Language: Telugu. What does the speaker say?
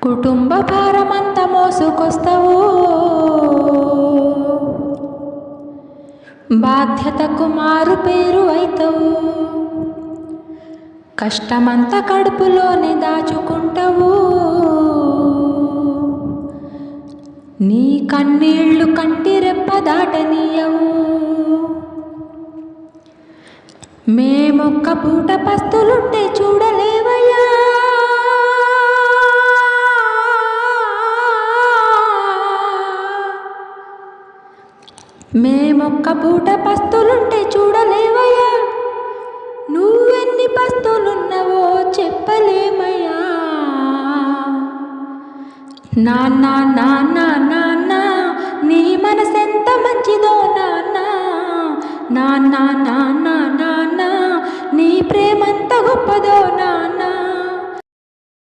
కుటుంబ భారమంత మోసుకొస్తావు, బాధ్యతకు మారు పేరు అయితవు, కష్టమంతా కడుపులోనే దాచుకుంటావు, నీ కన్నీళ్లు కంటి రెప్ప దాటనీయవు. మేమొక్క పూట పస్తులుంటే చూడలేవయ్యా, మేమొక్క పూట పస్తులుంటే చూడలేవయ్యా, నువ్వెన్ని పస్తులున్నావో చెప్పలేమయ్యా. నాన్న నాన్న నాన్న నీ మనసెంత మంచిదో నాన్న, నాన్న నాన్న నాన్న నీ ప్రేమంత గొప్పదో నాన్న.